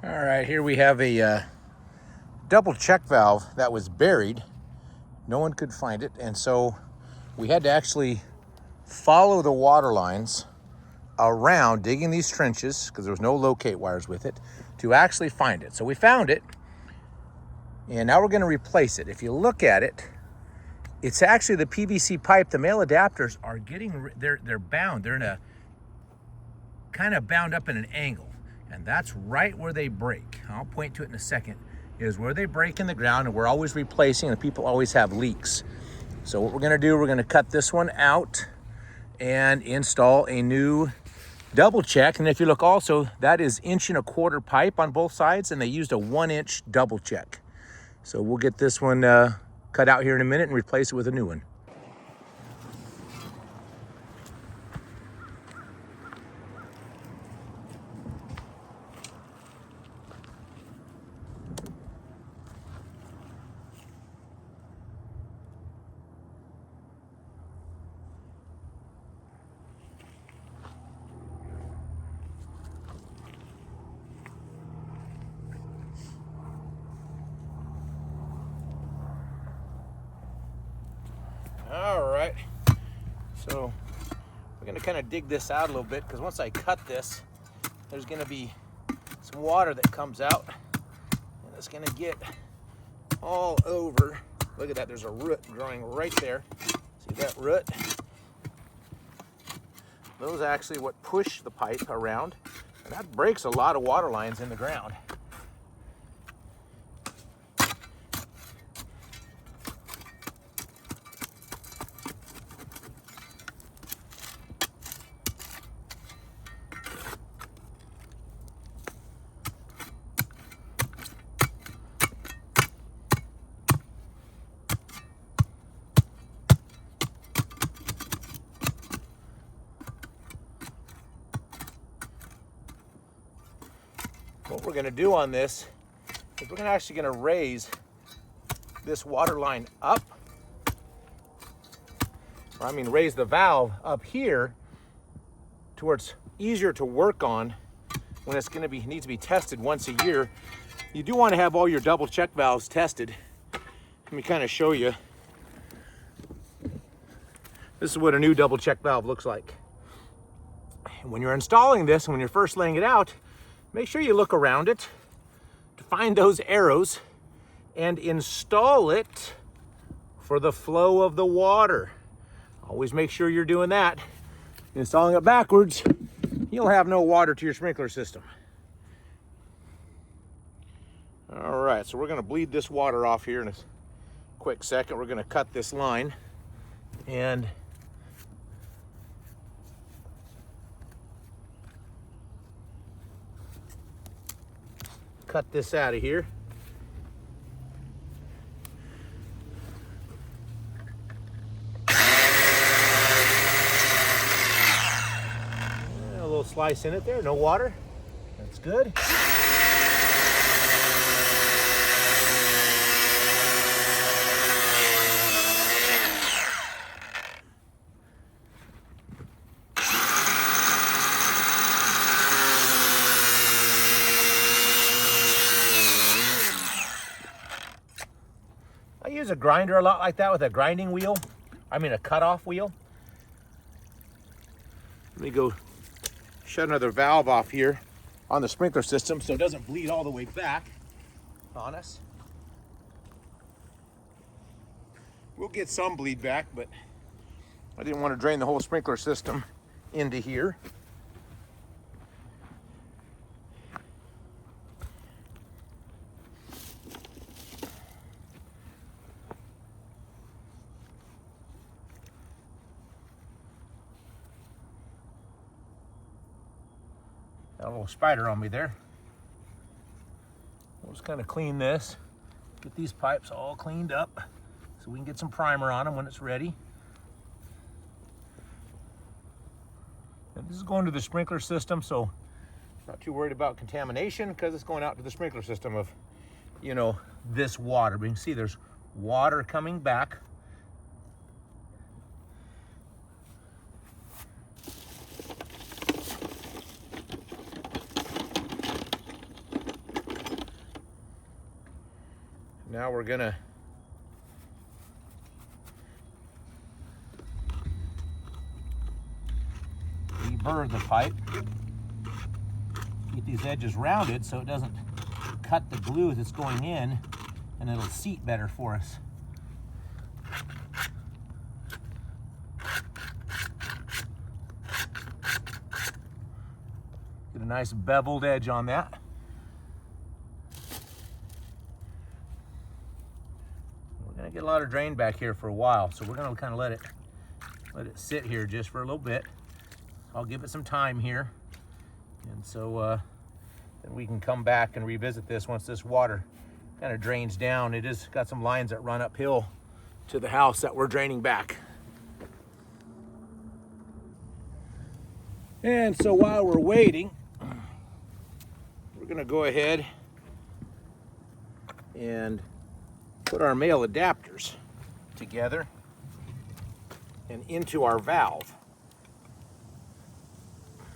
All right, here we have a double check valve that was buried. No one could find it, and so we had to actually follow the water lines around, digging these trenches, because there was no locate wires with it, to actually find it. So we found it, and now we're going to replace it. If you look at it, it's actually the PVC pipe. The male adapters are they're bound. They're in a kind of bound up in an angle. And that's right where they break. I'll point to it in a second, is where they break in the ground, and we're always replacing, and people always have leaks. So what we're gonna do, we're gonna cut this one out and install a new double check. And if you look also, that is 1.25" pipe on both sides, and they used a 1-inch double check. So we'll get this one cut out here in a minute and replace it with a new one. All right, so we're gonna kind of dig this out a little bit, because once I cut this, there's gonna be some water that comes out, and it's gonna get all over. Look at that, there's a root growing right there. See that root? Those are actually what push the pipe around, and that breaks a lot of water lines in the ground. What we're gonna do on this is we're actually gonna raise this water line up. Or I mean raise the valve up here to where it's easier to work on when it's gonna be needs to be tested once a year. You do want to have all your double check valves tested. Let me kind of show you. This is what a new double check valve looks like. When you're installing this and when you're first laying it out, make sure you look around it to find those arrows and install it for the flow of the water. Always make sure you're doing that. Installing it backwards, you'll have no water to your sprinkler system. All right, so we're gonna bleed this water off here in a quick second. We're gonna cut this line and cut this out of here. A little slice in it there, no water. That's good. I use a grinder a lot like that with a grinding wheel. I mean a cutoff wheel. Let me go shut another valve off here on the sprinkler system so it doesn't bleed all the way back on us. We'll get some bleed back, but I didn't want to drain the whole sprinkler system into here. Got a little spider on me there. We'll just kind of clean this, get these pipes all cleaned up so we can get some primer on them when it's ready. And this is going to the sprinkler system, so not too worried about contamination because it's going out to the sprinkler system of, you know, this water. But you can see there's water coming back. Now we're gonna deburr the pipe. Get these edges rounded so it doesn't cut the glue that's going in, and it'll seat better for us. Get a nice beveled edge on that. We're gonna get a lot of drain back here for a while, so we're gonna kind of let it sit here just for a little bit. I'll give it some time here, and so then we can come back and revisit this once this water kind of drains down. It has got some lines that run uphill to the house that we're draining back. And so while we're waiting, we're gonna go ahead and put our male adapters together and into our valve.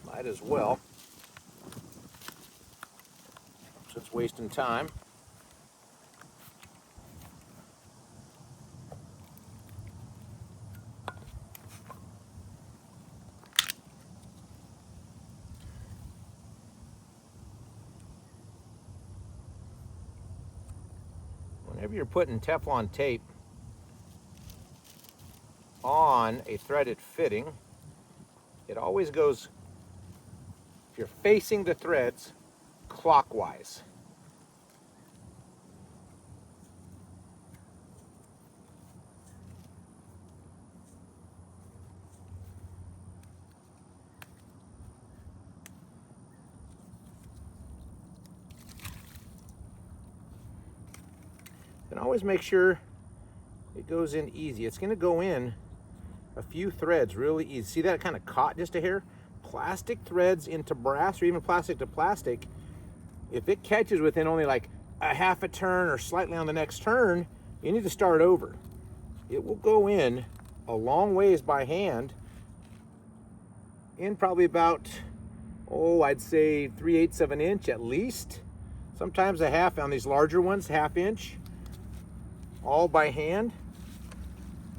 Might as well, so it's wasting time. Whenever you're putting Teflon tape on a threaded fitting, it always goes, if you're facing the threads, clockwise. And always make sure it goes in easy. It's going to go in a few threads really easy. See that kind of caught just a hair? Plastic threads into brass, or even plastic to plastic, if it catches within only like a half a turn or slightly on the next turn, you need to start over. It will go in a long ways by hand, in probably about, I'd say 3/8 of an inch at least. Sometimes a half on these larger ones, ½ inch, all by hand.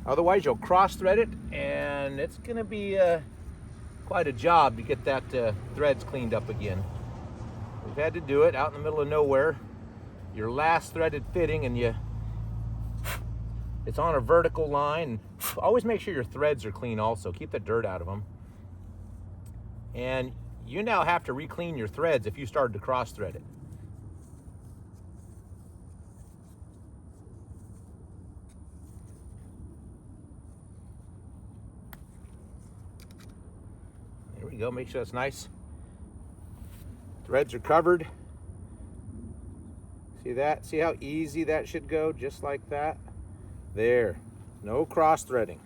Otherwise you'll cross thread it, and it's gonna be quite a job to get that threads cleaned up again. We've had to do it out in the middle of nowhere. Your last threaded fitting, and it's on a vertical line. Always make sure your threads are clean also. Keep the dirt out of them. And you now have to re-clean your threads if you started to cross thread it. There we go, make sure it's nice. Threads are covered. See that? See how easy that should go? Just like that. There. No cross threading.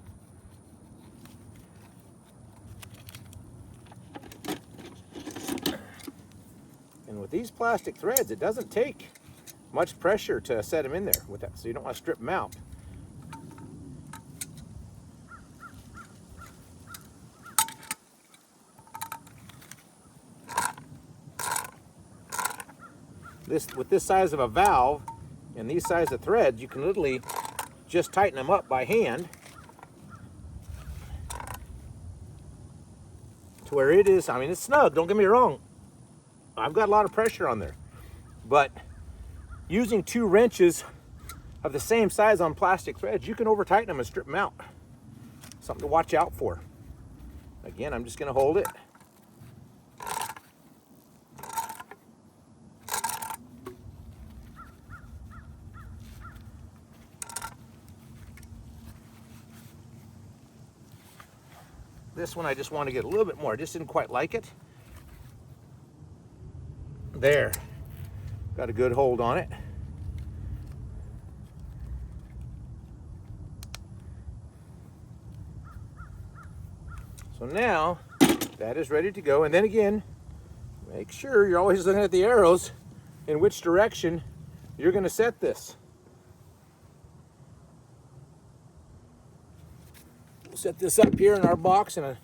And with these plastic threads, it doesn't take much pressure to set them in there with that, so you don't want to strip them out. With this size of a valve and these size of threads, you can literally just tighten them up by hand to where it is. I mean, it's snug, don't get me wrong. I've got a lot of pressure on there, but using 2 wrenches of the same size on plastic threads, you can over tighten them and strip them out. Something to watch out for. Again, I'm just going to hold it. This one I just want to get a little bit more. I just didn't quite like it. There. Got a good hold on it. So now that is ready to go. And then again, make sure you're always looking at the arrows in which direction you're going to set this. We'll set this up here in our box in a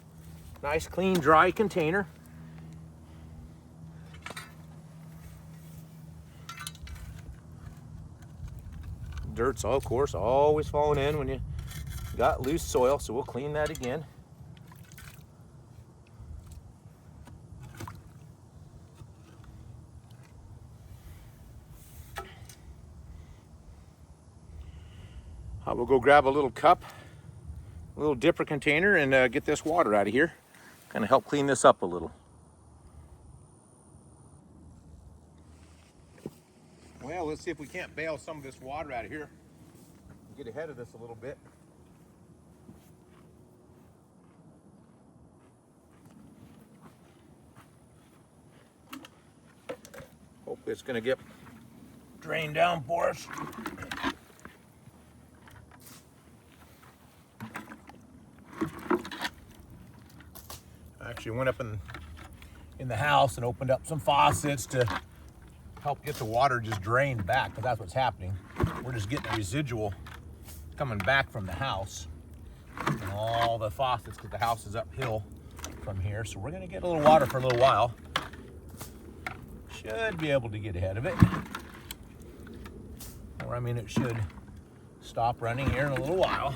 nice, clean, dry container. dirt's, of course, always falling in when you got loose soil, so we'll clean that again. We'll go grab a little cup, a little dipper container, and get this water out of here. Kind of help clean this up a little. Well, let's see if we can't bail some of this water out of here. Get ahead of this a little bit. Hopefully it's going to get drained down for us. I actually went up in the house and opened up some faucets to help get the water just drained back, because that's what's happening. We're just getting a residual coming back from the house and all the faucets, because the house is uphill from here. So we're going to get a little water for a little while. Should be able to get ahead of it. Or I mean, it should stop running here in a little while.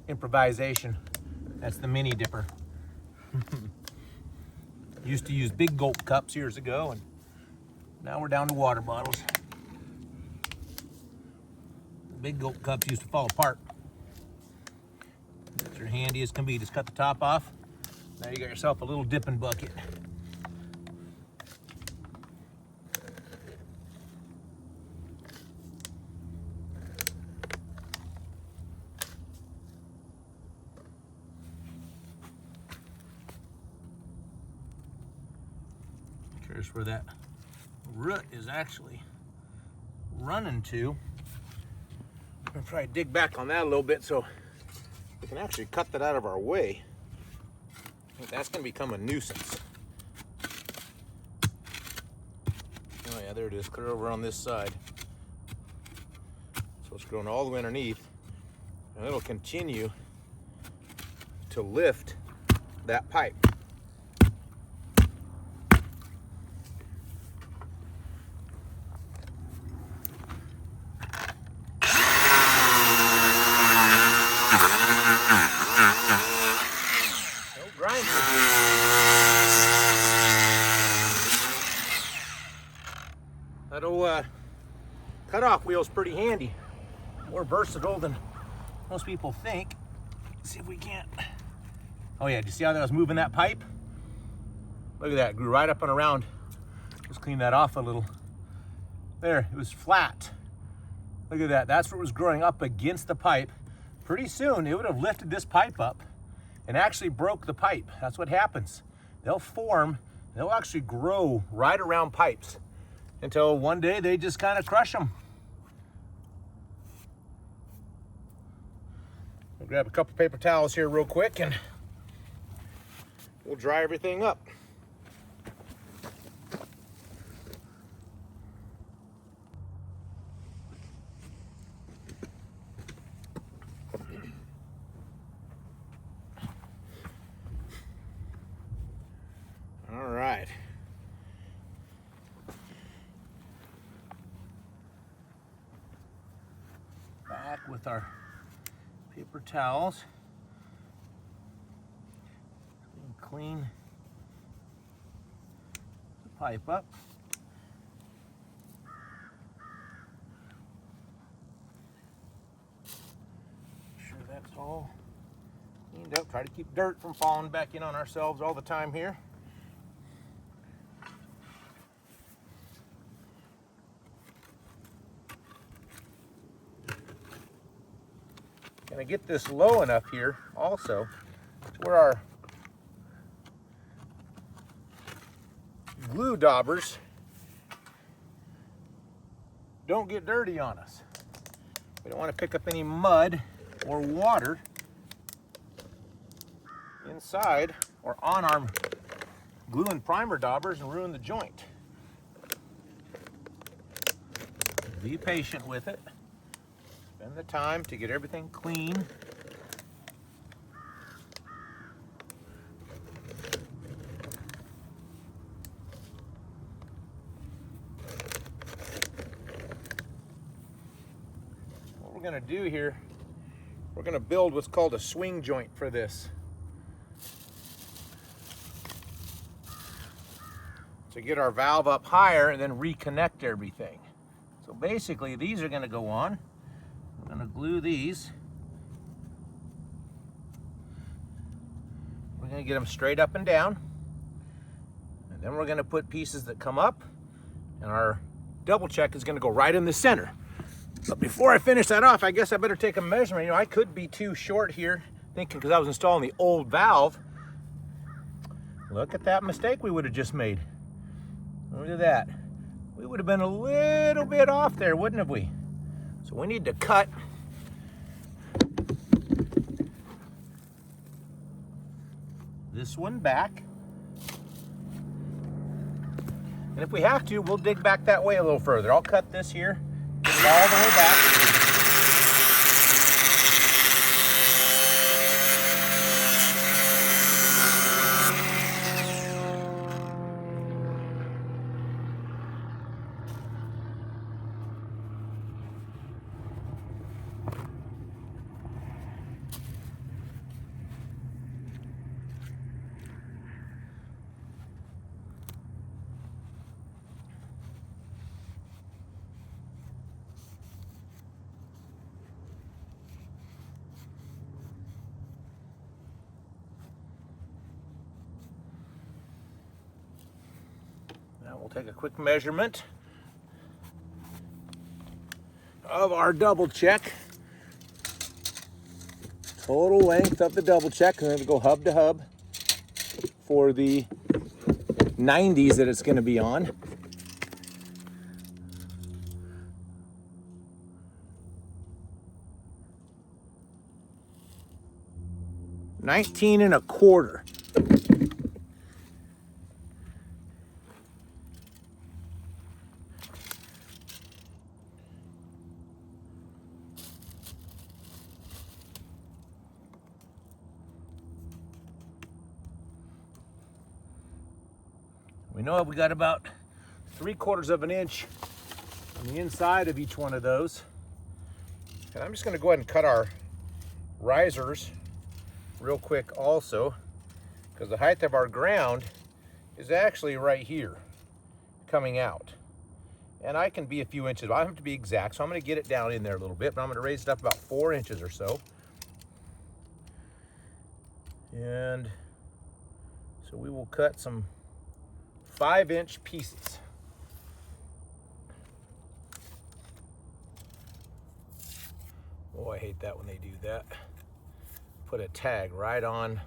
Improvisation. That's the mini dipper. Used to use big gulp cups years ago, and now we're down to water bottles. The big gulp cups used to fall apart. They're handy as can be. Just cut the top off. Now you got yourself a little dipping bucket. Here's where that root is actually running to. I'm gonna try to dig back on that a little bit so we can actually cut that out of our way. That's gonna become a nuisance. Oh yeah, there it is, clear over on this side. So it's growing all the way underneath, and it'll continue to lift that pipe. That old cutoff wheel is pretty handy. More versatile than most people think. Let's see if we can't. Oh yeah, do you see how that was moving that pipe? Look at that, it grew right up and around. Just clean that off a little. There, it was flat. Look at that, that's what was growing up against the pipe. Pretty soon, it would have lifted this pipe up and actually broke the pipe. That's what happens. They'll form, they'll actually grow right around pipes until one day they just kind of crush them. We'll grab a couple paper towels here real quick and we'll dry everything up. All right. Back with our paper towels. Clean the pipe up. Make sure that's all cleaned up. Try to keep dirt from falling back in on ourselves all the time here. Gonna get this low enough here also to where our glue daubers don't get dirty on us. We don't want to pick up any mud or water inside or on our glue and primer daubers and ruin the joint. Be patient with it. Spend the time to get everything clean. What we're going to do here, we're going to build what's called a swing joint for this. To get our valve up higher and then reconnect everything. So basically these are going to go on. I'm going to glue these. We're going to get them straight up and down. And then we're going to put pieces that come up, and our double check is going to go right in the center. But before I finish that off, I guess I better take a measurement. You know, I could be too short here, thinking because I was installing the old valve. Look at that mistake we would have just made. Look at that. We would have been a little bit off there, wouldn't have we? So we need to cut this one back. And if we have to, we'll dig back that way a little further. I'll cut this here, get it all the way back. Now we'll take a quick measurement of our double check. Total length of the double check. I'm going to go hub to hub for the 90s that it's going to be on. $19.25. We know we got about 3/4 of an inch on the inside of each one of those. And I'm just going to go ahead and cut our risers real quick also, because the height of our ground is actually right here coming out. And I can be a few inches, I don't have to be exact, so I'm going to get it down in there a little bit, but I'm going to raise it up about 4 inches or so. And so we will cut some 5-inch pieces. Oh, I hate that when they do that. Put a tag right on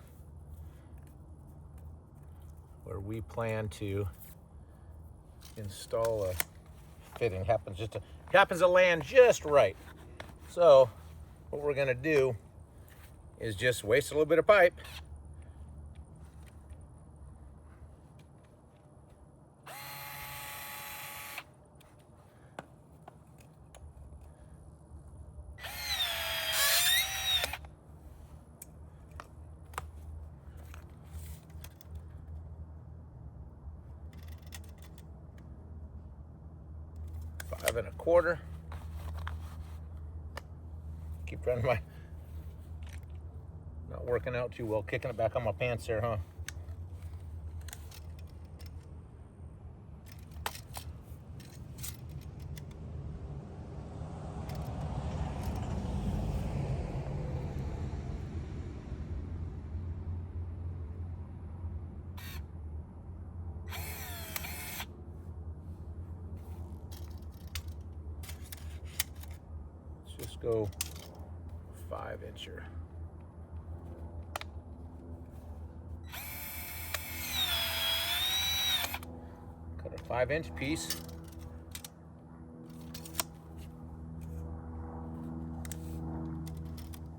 where we plan to install a fitting. Happens to land just right. So what we're gonna do is just waste a little bit of pipe. $5.25. Keep trying my, not working out too well, kicking it back on my pants there, huh? Just go 5-incher. Cut a 5-inch piece.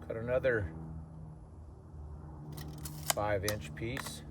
Cut another 5-inch piece.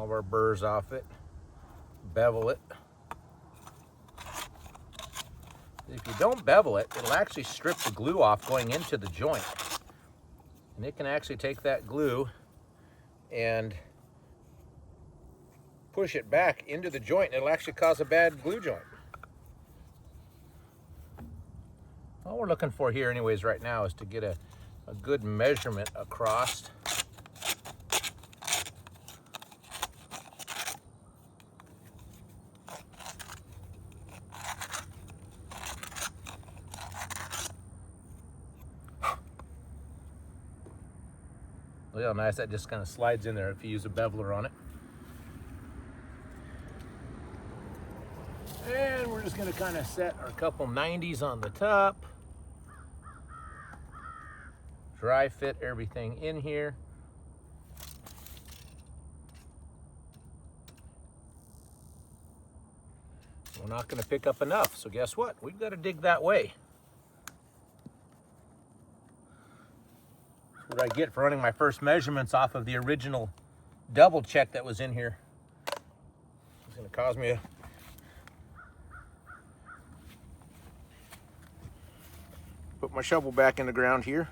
of our burrs off it, bevel it. If you don't bevel it, it'll actually strip the glue off going into the joint. And it can actually take that glue and push it back into the joint. It'll actually cause a bad glue joint. All we're looking for here anyways right now is to get a good measurement across. Look how nice that just kind of slides in there if you use a beveler on it. And we're just going to kind of set our couple 90s on the top. Dry fit everything in here. We're not going to pick up enough, so guess what? We've got to dig that way. That's what I get for running my first measurements off of the original double check that was in here. It's going to cause me a put my shovel back in the ground here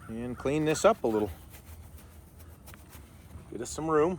and clean this up a little. Get us some room.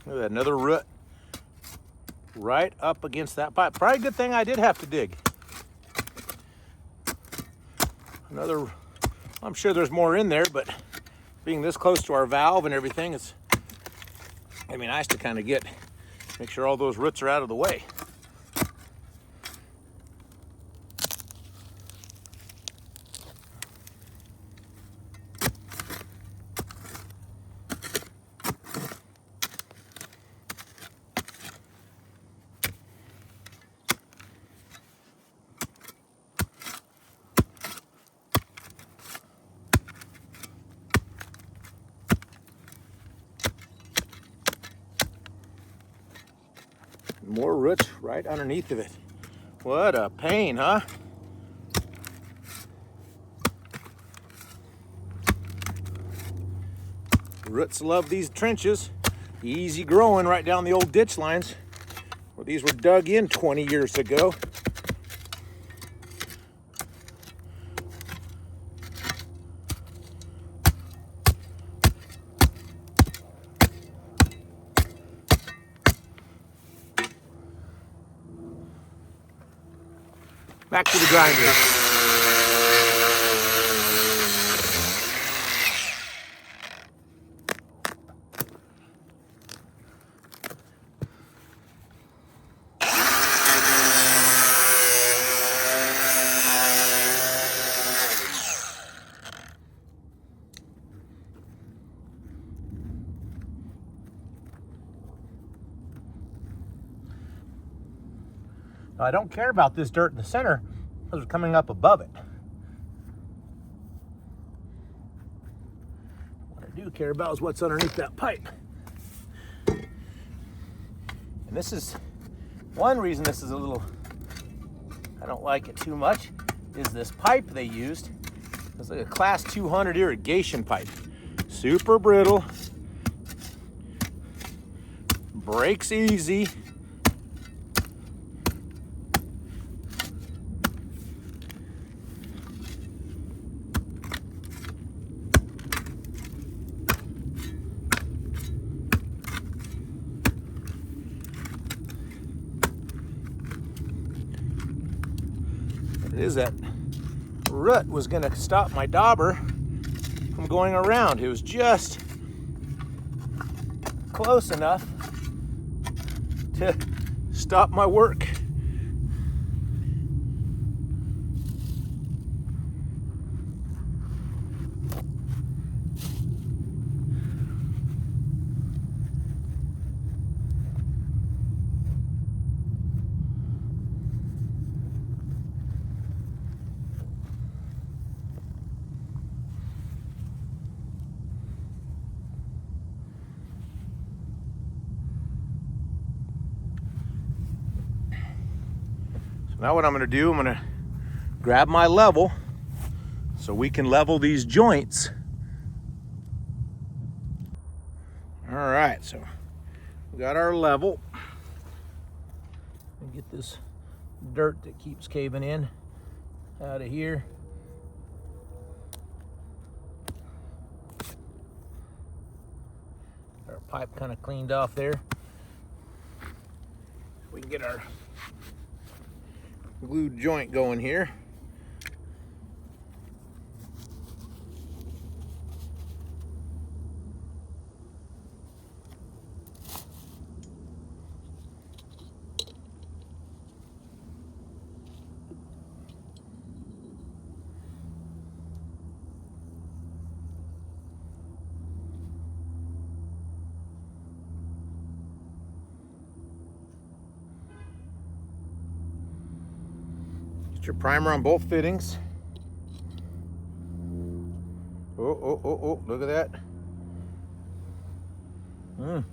Look at that, another root right up against that pipe. Probably a good thing I did have to dig. Another, I'm sure there's more in there, but being this close to our valve and everything, it's gonna be nice to kind of make sure all those roots are out of the way. More roots right underneath of it. What a pain, huh? Roots love these trenches. Easy growing right down the old ditch lines where these were dug in 20 years ago. Back to the grinder. I don't care about this dirt in the center because it's coming up above it. What I do care about is what's underneath that pipe. And this is one reason this is a little, I don't like it too much, is this pipe they used. It's like a class 200 irrigation pipe. Super brittle, breaks easy. It is that root was going to stop my dauber from going around. It was just close enough to stop my work. Now what I'm gonna do, I'm gonna grab my level so we can level these joints. All right, so we got our level. And get this dirt that keeps caving in out of here. Our pipe kind of cleaned off there. We can get our glued joint going here. Get your primer on both fittings. Oh, look at that. A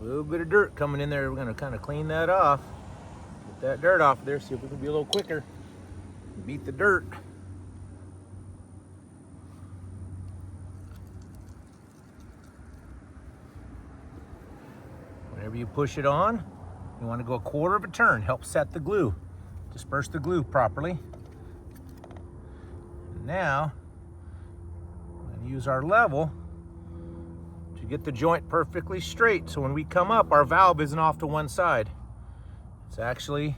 little bit of dirt coming in there. We're gonna kind of clean that off. Get that dirt off there, see if we can be a little quicker. Beat the dirt. Whenever you push it on, you want to go 1/4 of a turn. Help set the glue. Disperse the glue properly. Now, we're going to use our level to get the joint perfectly straight. So when we come up, our valve isn't off to one side. It's actually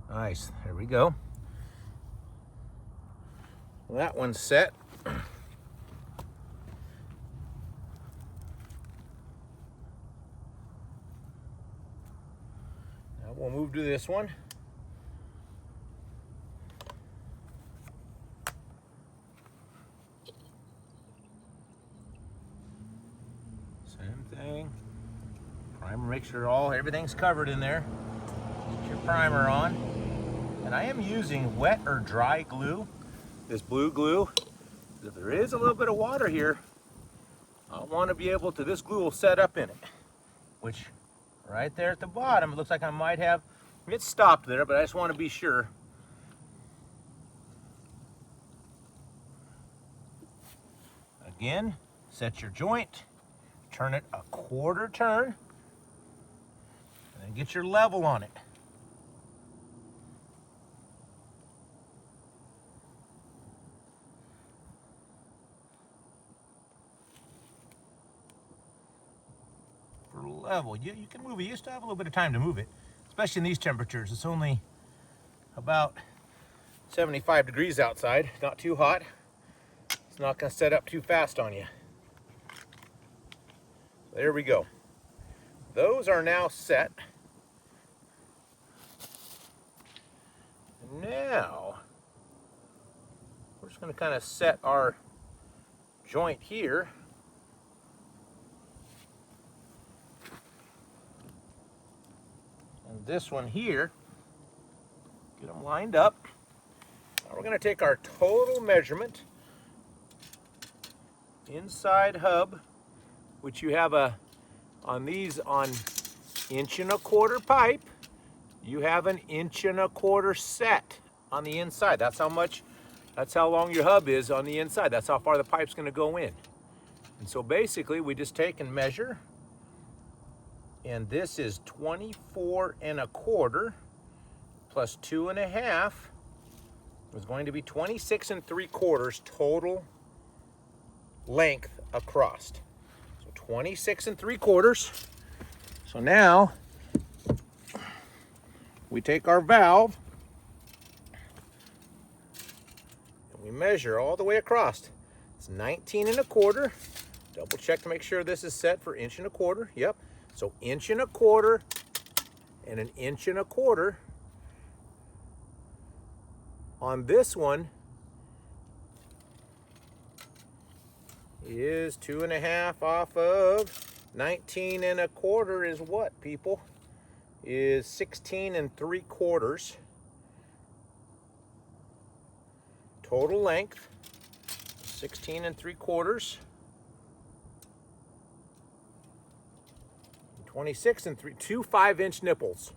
nice. There we go. Well, that one's set. We'll move to this one. Same thing. Primer, make sure everything's covered in there. Get your primer on. And I am using wet or dry glue, this blue glue. If there is a little bit of water here, I want to be able to, this glue will set up in it, which right there at the bottom, it looks like I might have, it stopped there, but I just want to be sure. Again, set your joint, turn it 1/4 turn, and then get your level on it. Level. You can move it. You still have a little bit of time to move it, especially in these temperatures. It's only about 75 degrees outside. Not too hot. It's not going to set up too fast on you. There we go. Those are now set. Now, we're just going to kind of set our joint here. This one here, get them lined up. Now we're going to take our total measurement inside hub, which you have on 1.25" pipe, you have 1.25" set on the inside. That's how long your hub is on the inside. That's how far the pipe's going to go in. And so basically we just take and measure. And this is 24.25 plus 2.5 is going to be 26.75 total length across. So 26.75. So now we take our valve and we measure all the way across. It's 19.25. Double check to make sure this is set for 1.25. Yep. So 1.25 and 1.25. On this one is 2.5 off of 19.25 is what, people? Is 16.75 total length. 16.75. 26 and 3, two 5-inch nipples.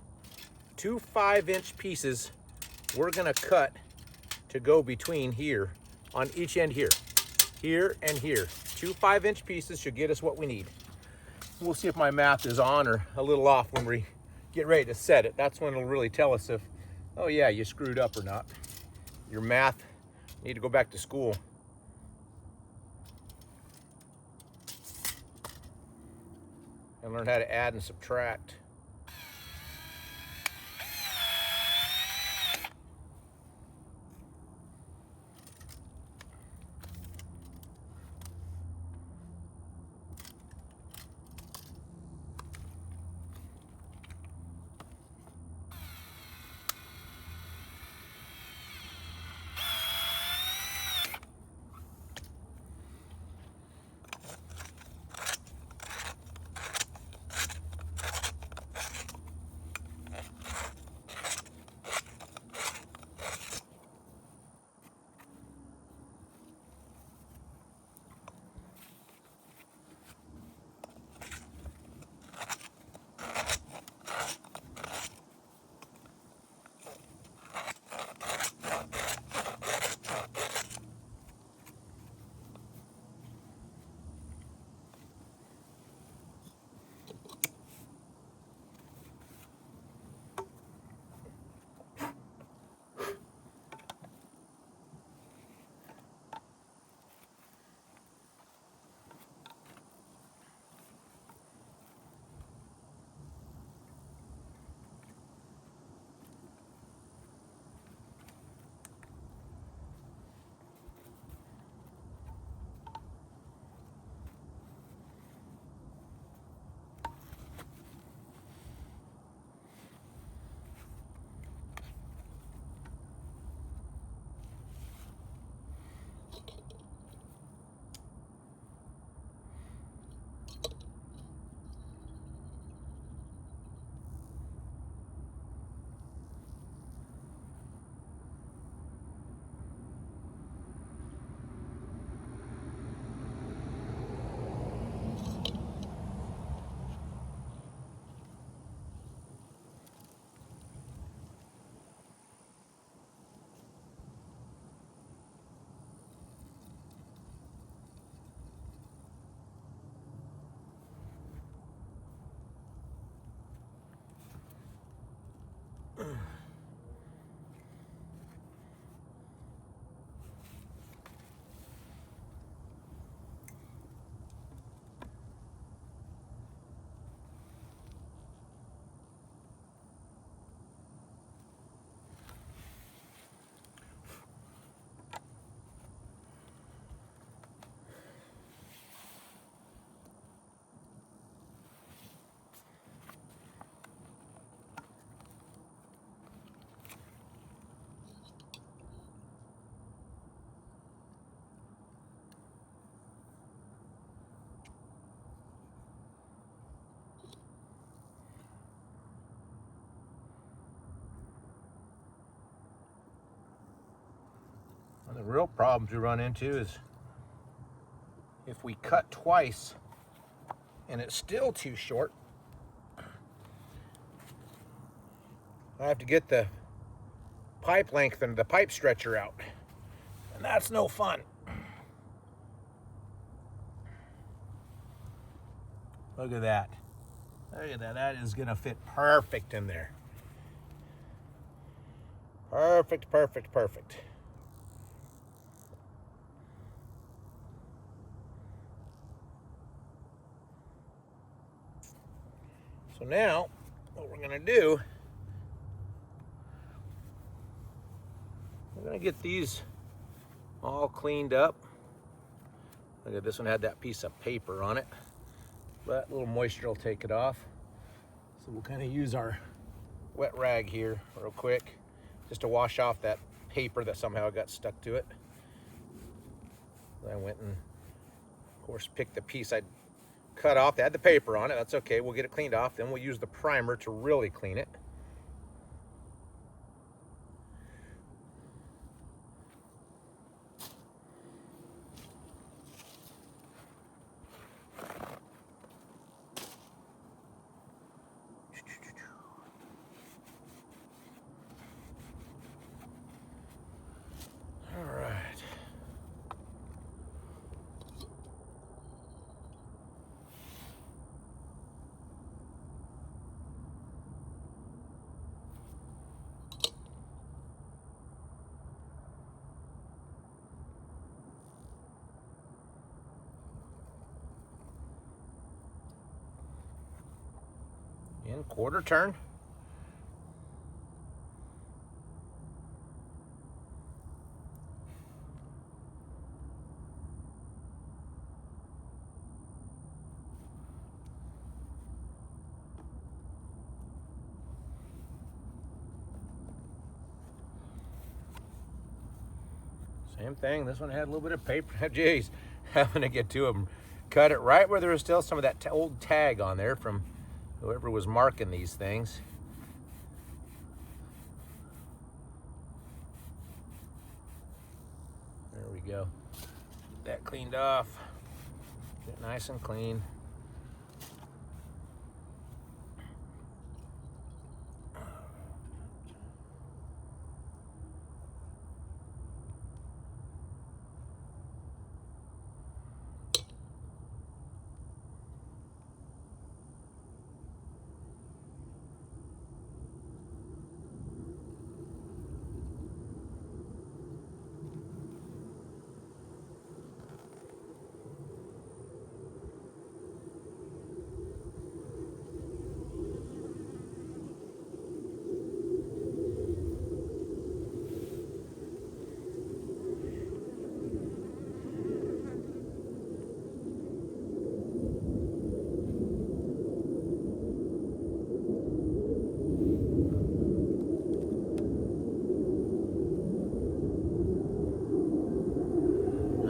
Two 5-inch pieces we're gonna cut to go between here on each end here. Here and here. Two 5-inch pieces should get us what we need. We'll see if my math is on or a little off when we get ready to set it. That's when it'll really tell us if, oh yeah, you screwed up or not. Your math, need to go back to school. And learn how to add and subtract. One of the real problems we run into is if we cut twice and it's still too short, I have to get the pipe length and the pipe stretcher out, and that's no fun. Look at that. Look at that. That is gonna fit perfect in there. Perfect, perfect, perfect. So now, what we're gonna do, we're gonna get these all cleaned up. Look at this one, had that piece of paper on it, but a little moisture will take it off. So we'll kind of use our wet rag here real quick, just to wash off that paper that somehow got stuck to it. I went and, of course, picked the piece I'd cut off. They had the paper on it. That's okay. We'll get it cleaned off. Then we'll use the primer to really clean it. quarter turn. Same thing, this one had a little bit of paper. Jeez, having to get to them. Cut it right where there was still some of that old tag on there from whoever was marking these things. There we go. Get that cleaned off. Get it nice and clean.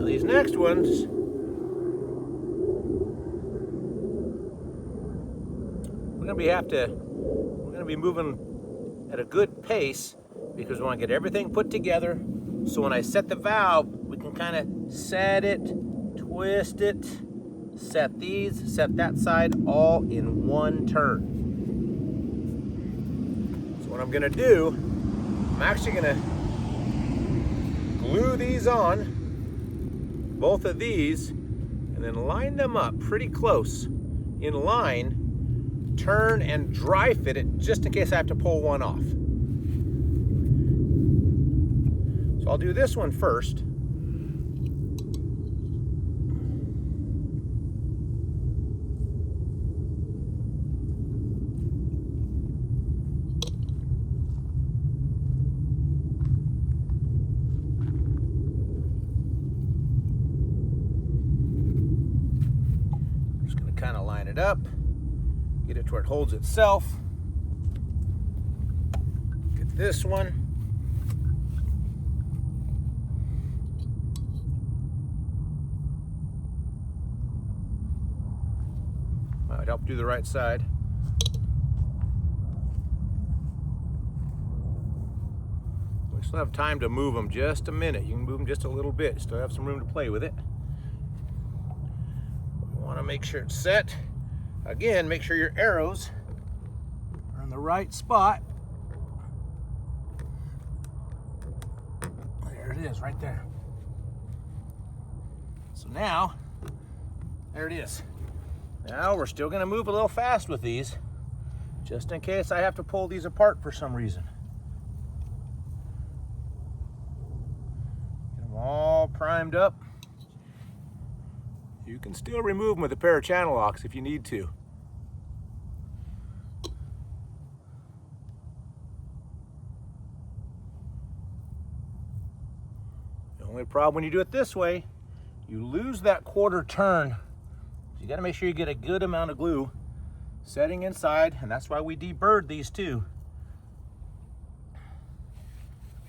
These next ones, we're gonna be moving at a good pace because we want to get everything put together. So when I set the valve, we can kind of set it, twist it, set these, set that side, all in one turn. So what I'm gonna do, I'm actually gonna glue these on, both of these, and then line them up pretty close in line, turn and dry fit it just in case I have to pull one off. So I'll do this one first. Kind of line it up, get it to where it holds itself. Get this one. Might help do the right side. We still have time to move them just a minute. You can move them just a little bit. Still have some room to play with it. Want to make sure it's set. Again, make sure your arrows are in the right spot. There it is, right there. So now, there it is. Now we're still going to move a little fast with these, just in case I have to pull these apart for some reason. Get them all primed up. You can still remove them with a pair of channel locks if you need to. The only problem when you do it this way, you lose that quarter turn. You got to make sure you get a good amount of glue setting inside, and that's why we deburred these too.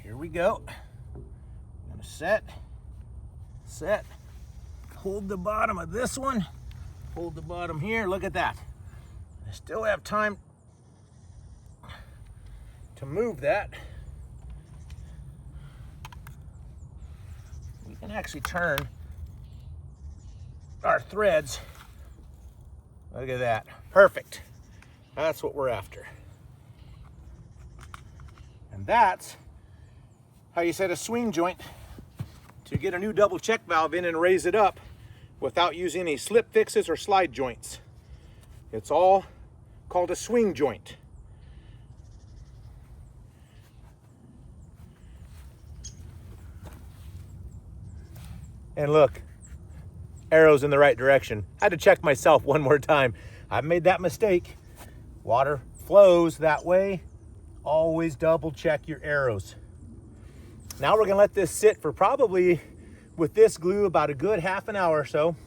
Here we go. I'm gonna set. Hold the bottom of this one, hold the bottom here, look at that. I still have time to move that. We can actually turn our threads. Look at that, perfect. That's what we're after. And that's how you set a swing joint to get a new double check valve in and raise it up without using any slip fixes or slide joints. It's all called a swing joint. And look, arrows in the right direction. I had to check myself one more time. I've made that mistake. Water flows that way. Always double check your arrows. Now we're gonna let this sit for probably, with this glue, about a good half an hour or so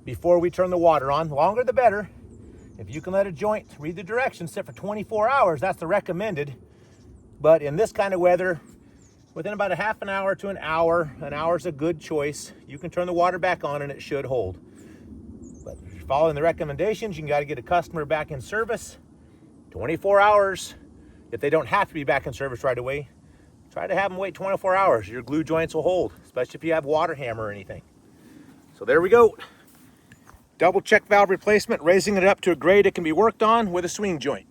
before we turn the water on. Longer the better. If you can let a joint read the directions, sit for 24 hours, that's the recommended. But in this kind of weather, within about a half an hour to an hour's a good choice. You can turn the water back on and it should hold. But if you're following the recommendations, you got to get a customer back in service 24 hours. If they don't have to be back in service right away, try to have them wait 24 hours. Your glue joints will hold, especially if you have water hammer or anything. So there we go. Double check valve replacement, raising it up to a grade it can be worked on with a swing joint.